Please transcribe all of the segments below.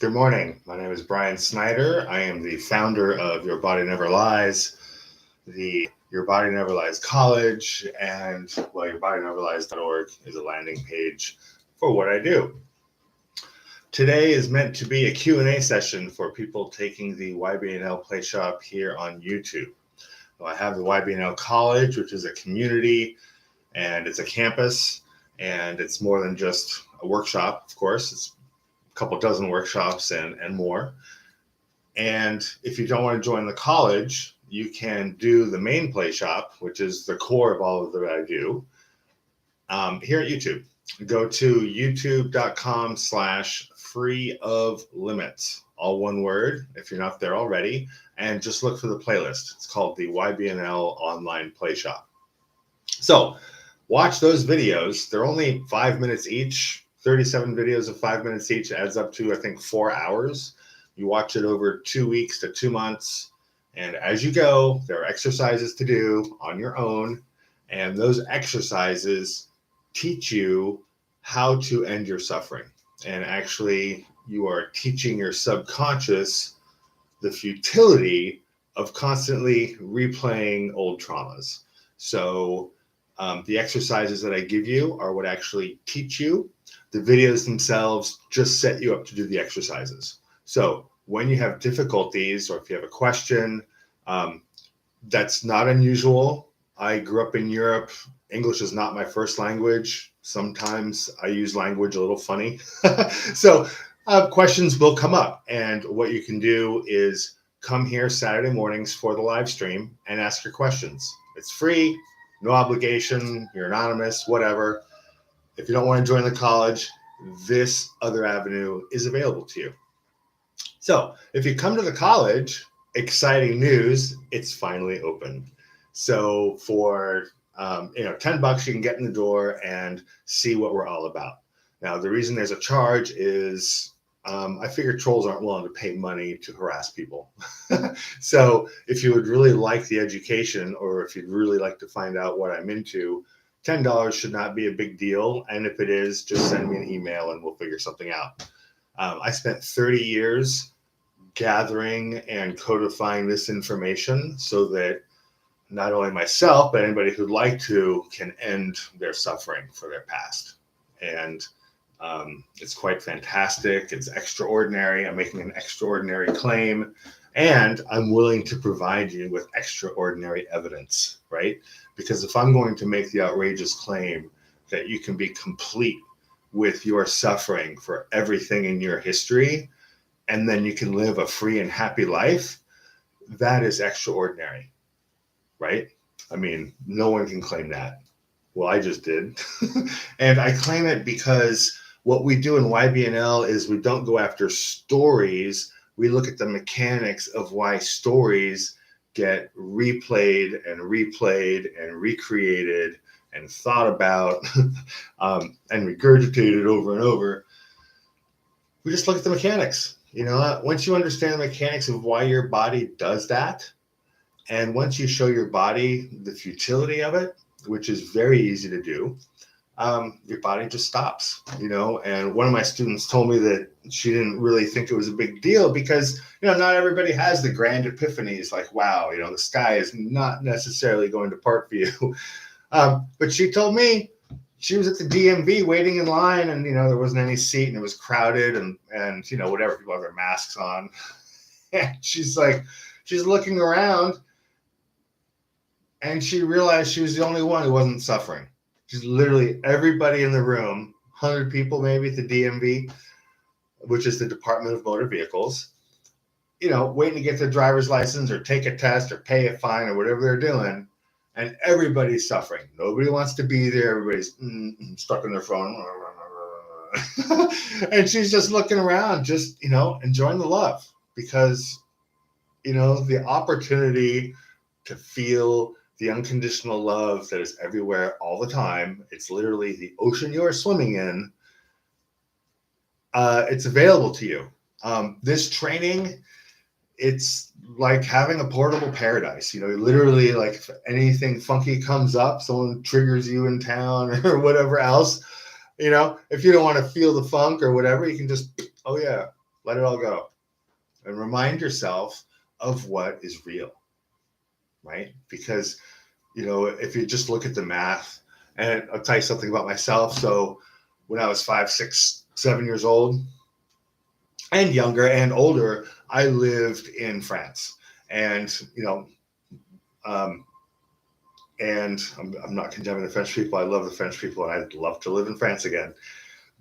Good morning. My name is Brian Snyder. I am the founder of Your Body Never Lies, the Your Body Never Lies College, and YourBodyNeverLies.org is a landing page for what I do. Today is meant to be a Q&A session for people taking the YBNL Playshop here on YouTube. I have the YBNL College, which is a community and it's a campus, and it's more than just a workshop, of course. It's couple dozen workshops and more. And if you don't want to join the college, you can do the main play shop, which is the core of all of that I do, here at YouTube. Go to youtube.com/free-of-limits, all one word if you're not there already, and just look for the playlist. It's called the YBNL Online Play Shop. So watch those videos. They're only 5 minutes each. 37 videos of 5 minutes each adds up to, I think, 4 hours. You watch it over 2 weeks to 2 months. And as you go, there are exercises to do on your own. And those exercises teach you how to end your suffering. And actually, you are teaching your subconscious the futility of constantly replaying old traumas. So the exercises that I give you are what actually teach you. The videos themselves just set you up to do the exercises. So when you have difficulties or if you have a question, that's not unusual. I grew up in Europe. English is not my first language. Sometimes I use language a little funny. So questions will come up. And what you can do is come here Saturday mornings for the live stream and ask your questions. It's free, no obligation, you're anonymous, whatever. If you don't want to join the college, this other avenue is available to you. So if you come to the college, exciting news, it's finally open. So for $10, you can get in the door and see what we're all about. Now, the reason there's a charge is I figure trolls aren't willing to pay money to harass people. So if you would really like the education, or if you'd really like to find out what I'm into, $10 should not be a big deal. And if it is, just send me an email and we'll figure something out. I spent 30 years gathering and codifying this information so that not only myself, but anybody who'd like to can end their suffering for their past. And it's quite fantastic. It's extraordinary. I'm making an extraordinary claim. And I'm willing to provide you with extraordinary evidence, right? Because if I'm going to make the outrageous claim that you can be complete with your suffering for everything in your history, and then you can live a free and happy life, that is extraordinary, right? I mean, no one can claim that. Well, I just did. And I claim it because what we do in YBNL is we don't go after stories. We look at the mechanics of why stories get replayed and recreated and thought about and regurgitated over and over. We just look at the mechanics. Once you understand the mechanics of why your body does that, and once you show your body the futility of it, which is very easy to do, your body just stops, and one of my students told me that she didn't really think it was a big deal because, not everybody has the grand epiphanies like, wow, the sky is not necessarily going to part for you. But she told me she was at the DMV waiting in line and, there wasn't any seat and it was crowded and whatever, people have their masks on. And she's looking around and she realized she was the only one who wasn't suffering. Just literally everybody in the room, 100 people maybe at the DMV, which is the Department of Motor Vehicles, waiting to get their driver's license or take a test or pay a fine or whatever they're doing. And everybody's suffering. Nobody wants to be there. Everybody's stuck in their phone. And she's just looking around, just, enjoying the love because, the opportunity to feel the unconditional love that is everywhere all the time. It's literally the ocean you are swimming in. It's available to you. This training, it's like having a portable paradise. Literally, like if anything funky comes up, someone triggers you in town or whatever else, if you don't want to feel the funk or whatever, you can just, oh yeah, Let it all go. And remind yourself of what is real, right? Because, if you just look at the math, and I'll tell you something about myself. So when I was 5, 6, 7 years old, and younger and older, I lived in France. And, um, and I'm not condemning the French people. I love the French people, and I'd love to live in France again.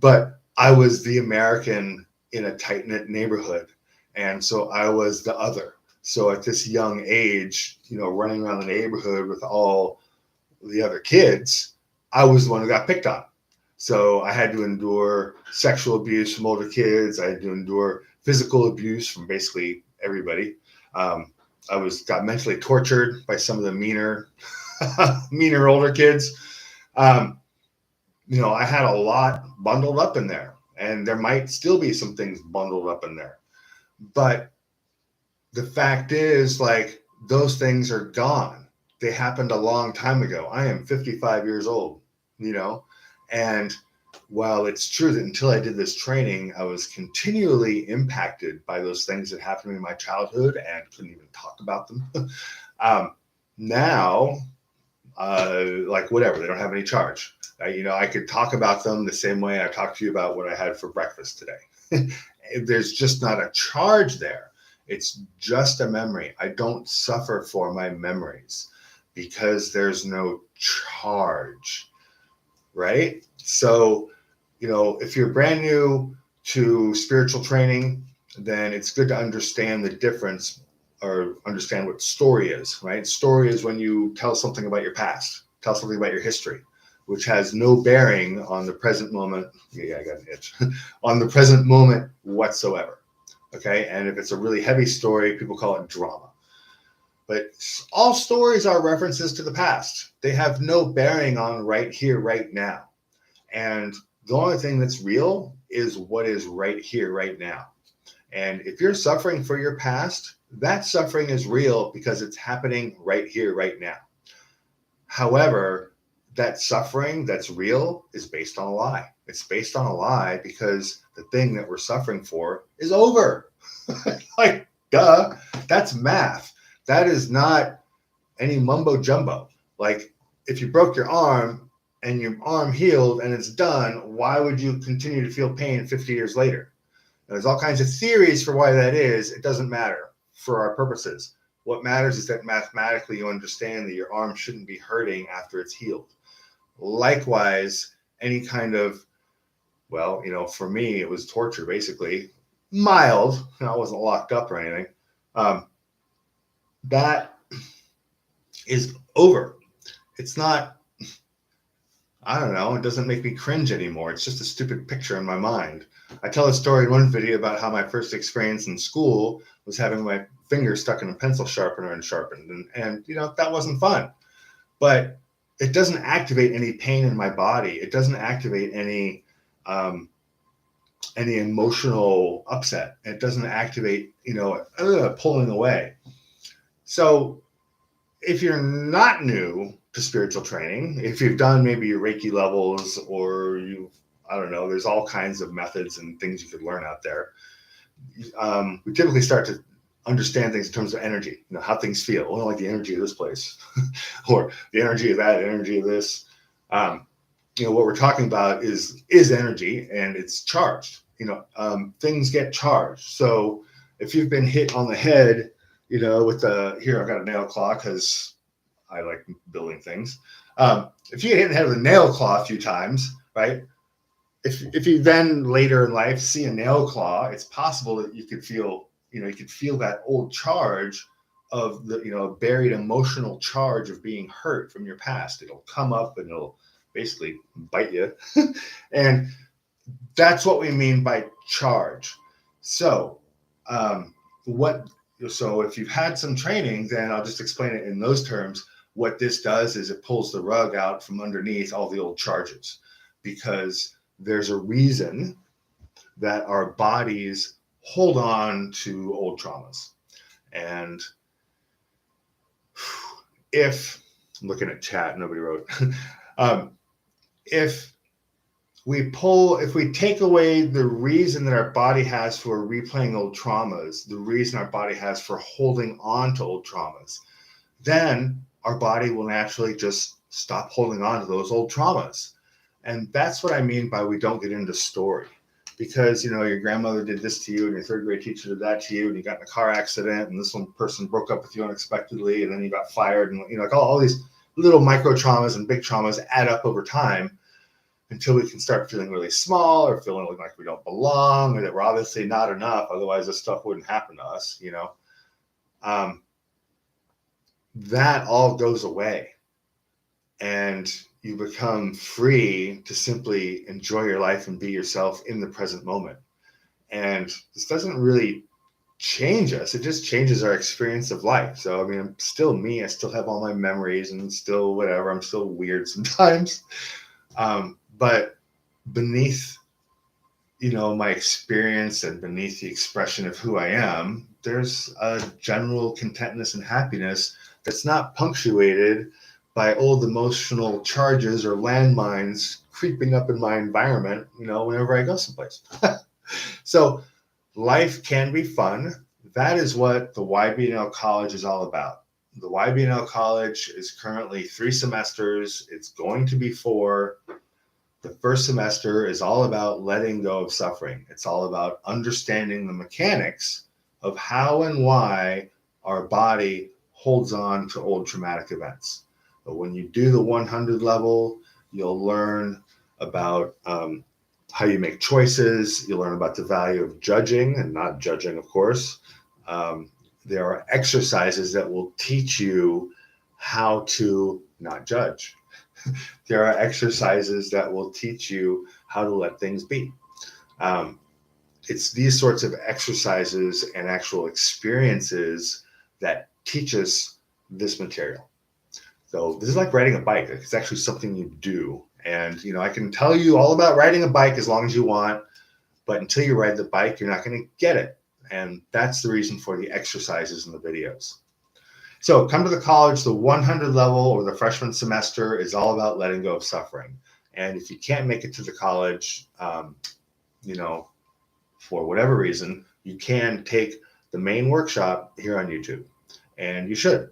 But I was the American in a tight-knit neighborhood. And so I was the other. So at this young age, running around the neighborhood with all the other kids, I was the one who got picked on. So I had to endure sexual abuse from older kids. I had to endure physical abuse from basically everybody. I got mentally tortured by some of the meaner older kids. I had a lot bundled up in there, and there might still be some things bundled up in there. But the fact is, like, those things are gone. They happened a long time ago. I am 55 years old, and while it's true that until I did this training, I was continually impacted by those things that happened in my childhood and couldn't even talk about them. Now, like, whatever, they don't have any charge. I could talk about them the same way I talked to you about what I had for breakfast today. There's just not a charge there. It's just a memory. I don't suffer for my memories because there's no charge, right? So, if you're brand new to spiritual training, then it's good to understand the difference, or understand what story is, right? Story is when you tell something about your past, tell something about your history, which has no bearing on the present moment. Yeah, I got an itch. On the present moment whatsoever. Okay. And if it's a really heavy story, people call it drama. But all stories are references to the past. They have no bearing on right here, right now. And the only thing that's real is what is right here, right now. And if you're suffering for your past, that suffering is real because it's happening right here, right now. However, that suffering that's real is based on a lie. It's based on a lie because the thing that we're suffering for is over. Like, duh, that's math. That is not any mumbo jumbo. Like, if you broke your arm and your arm healed and it's done, why would you continue to feel pain 50 years later? There's all kinds of theories for why that is. It doesn't matter for our purposes. What matters is that mathematically you understand that your arm shouldn't be hurting after it's healed. Likewise, any kind of, well, for me, it was torture, basically. Mild. I wasn't locked up or anything. That is over. It's not, I don't know, it doesn't make me cringe anymore. It's just a stupid picture in my mind. I tell a story in one video about how my first experience in school was having my finger stuck in a pencil sharpener and sharpened. And that wasn't fun. But it doesn't activate any pain in my body. It doesn't activate any emotional upset. It doesn't activate, pulling away. So if you're not new to spiritual training, if you've done maybe your Reiki levels, or I don't know, there's all kinds of methods and things you could learn out there. We typically start to understand things in terms of energy, how things feel. Oh, like the energy of this place, or the energy of that, energy of this. What we're talking about is energy, and it's charged. Things get charged. So if you've been hit on the head, with here, I've got a nail claw because I like building things. If you get hit in the head with a nail claw a few times, right? If you then later in life see a nail claw, it's possible that you could feel, that old charge of the, buried emotional charge of being hurt from your past. It'll come up and it'll basically bite you. And that's what we mean by charge. So, so if you've had some training, then I'll just explain it in those terms. What this does is it pulls the rug out from underneath all the old charges, because there's a reason that our bodies hold on to old traumas. And if I'm looking at chat, nobody wrote, if if we take away the reason that our body has for replaying old traumas, the reason our body has for holding on to old traumas, then our body will naturally just stop holding on to those old traumas. And that's what I mean by we don't get into story. Because, your grandmother did this to you and your third grade teacher did that to you and you got in a car accident and this one person broke up with you unexpectedly and then you got fired and, like all these little micro traumas and big traumas add up over time until we can start feeling really small or feeling like we don't belong or that we're obviously not enough. Otherwise, this stuff wouldn't happen to us, that all goes away and you become free to simply enjoy your life and be yourself in the present moment. And this doesn't really change us. It just changes our experience of life. So, I'm still me. I still have all my memories and still whatever. I'm still weird sometimes. But beneath, my experience and beneath the expression of who I am, there's a general contentness and happiness that's not punctuated by old emotional charges or landmines creeping up in my environment, whenever I go someplace. So life can be fun. That is what the YBNL College is all about. The YBNL College is currently 3 semesters. It's going to be 4. The first semester is all about letting go of suffering. It's all about understanding the mechanics of how and why our body holds on to old traumatic events. But when you do the 100 level, you'll learn about how you make choices. You'll learn about the value of judging and not judging, of course. There are exercises that will teach you how to not judge. There are exercises that will teach you how to let things be. It's these sorts of exercises and actual experiences that teach us this material. So this is like riding a bike. It's actually something you do. And, I can tell you all about riding a bike as long as you want, but until you ride the bike, you're not going to get it. And that's the reason for the exercises in the videos. So come to the college, the 100 level or the freshman semester is all about letting go of suffering. And if you can't make it to the college, for whatever reason, you can take the main workshop here on YouTube. And you should,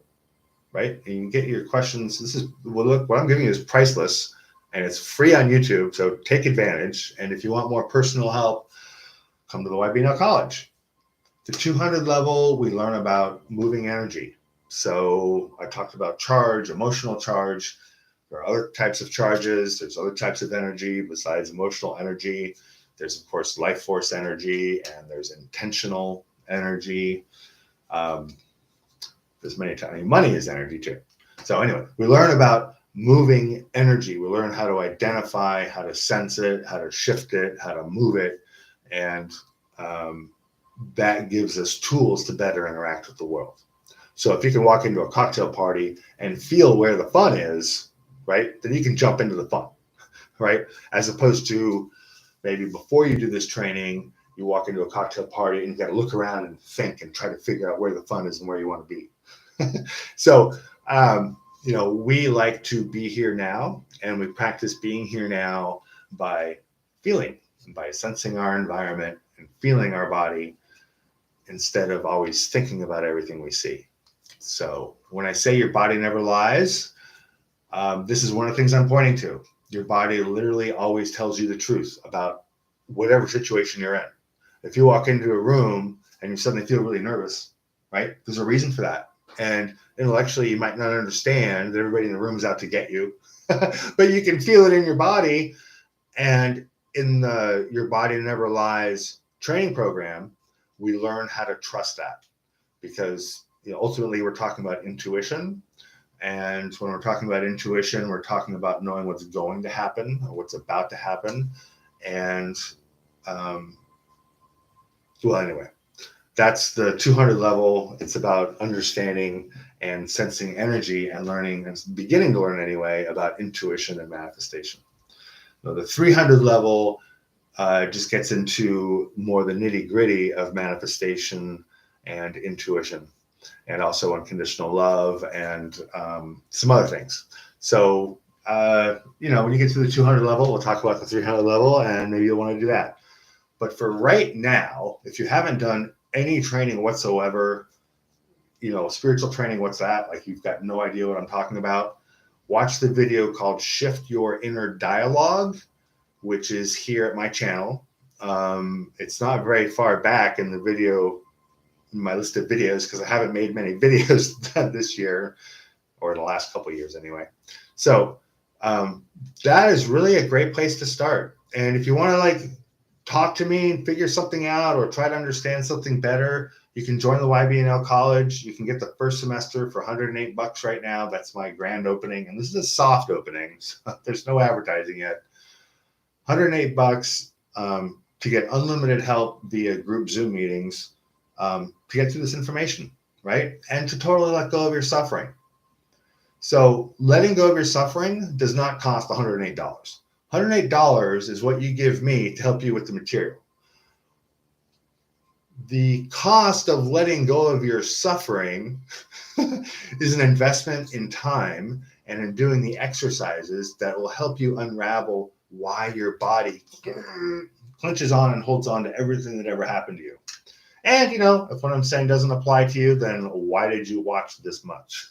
right? And you can get your questions. What I'm giving you is priceless and it's free on YouTube. So take advantage. And if you want more personal help, come to the YBNL College. The 200 level, we learn about moving energy. So I talked about charge, emotional charge. There are other types of charges. There's other types of energy besides emotional energy. There's, of course, life force energy, and there's intentional energy. There's many times. Money is energy too. So anyway, we learn about moving energy. We learn how to identify, how to sense it, how to shift it, how to move it. And that gives us tools to better interact with the world. So if you can walk into a cocktail party and feel where the fun is, right, then you can jump into the fun, right? As opposed to maybe before you do this training, you walk into a cocktail party and you got to look around and think and try to figure out where the fun is and where you want to be. So, we like to be here now, and we practice being here now by feeling, by sensing our environment and feeling our body instead of always thinking about everything we see. So when I say your body never lies, this is one of the things I'm pointing to. Your body literally always tells you the truth about whatever situation you're in. If you walk into a room and you suddenly feel really nervous, right? There's a reason for that. And intellectually, you might not understand that everybody in the room is out to get you, but you can feel it in your body. And in the Your Body Never Lies training program, we learn how to trust that, because ultimately we're talking about intuition. And when we're talking about intuition, we're talking about knowing what's going to happen or what's about to happen. And anyway, that's the 200 level. It's about understanding and sensing energy and learning, and beginning to learn anyway, about intuition and manifestation. The 300 level just gets into more the nitty gritty of manifestation and intuition, and also unconditional love and some other things. So When you get to the 200 level, we'll talk about the 300 level, and maybe you'll want to do that. But for right now, if you haven't done any training whatsoever, spiritual training, what's that? Like, you've got no idea what I'm talking about. Watch the video called Shift Your Inner Dialogue, which is here at my channel. It's not very far back in the video, in my list of videos, because I haven't made many videos this year, or in the last couple of years anyway. So that is really a great place to start. And if you want to talk to me and figure something out or try to understand something better, you can join the YBNL College. You can get the first semester for $108 right now. That's my grand opening. And this is a soft opening. So there's no advertising yet. $108 to get unlimited help via group Zoom meetings to get through this information, right? And to totally let go of your suffering. So letting go of your suffering does not cost $108. $108 is what you give me to help you with the material. The cost of letting go of your suffering is an investment in time and in doing the exercises that will help you unravel why your body clenches on and holds on to everything that ever happened to you. And, if what I'm saying doesn't apply to you, then why did you watch this much?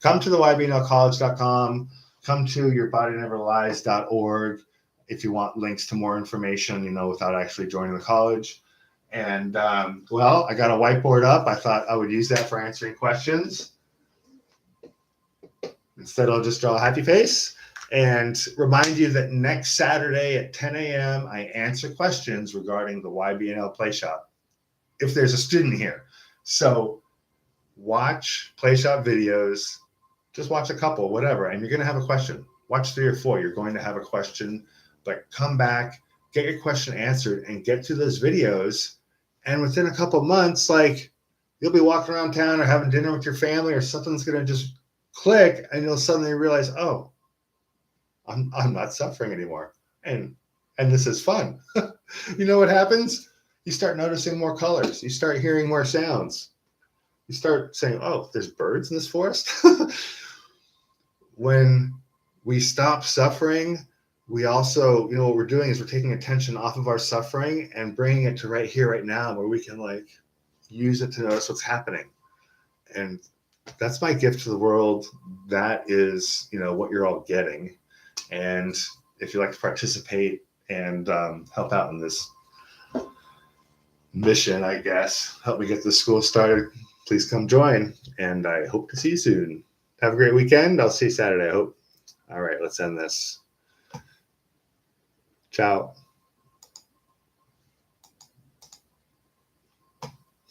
Come to the YBNLcollege.com. Come to yourbodyneverlies.org if you want links to more information, without actually joining the college. And, I got a whiteboard up. I thought I would use that for answering questions. Instead, I'll just draw a happy face and remind you that next Saturday at 10 a.m., I answer questions regarding the YBNL Playshop, if there's a student here. So watch Playshop videos. Just watch a couple, whatever, and you're going to have a question. Watch 3 or 4. You're going to have a question, but come back, get your question answered, and get to those videos. And within a couple months, you'll be walking around town or having dinner with your family, or something's going to just click, and you'll suddenly realize, oh, I'm not suffering anymore, and this is fun. You know what happens? You start noticing more colors. You start hearing more sounds. You start saying, oh, there's birds in this forest. When we stop suffering, we also, what we're doing is we're taking attention off of our suffering and bringing it to right here, right now, where we can use it to notice what's happening. And that's my gift to the world. That is, what you're all getting. And if you'd like to participate and help out in this mission, I guess, help me get this school started, please come join. And I hope to see you soon. Have a great weekend. I'll see you Saturday, I hope. All right, let's end this. Ciao.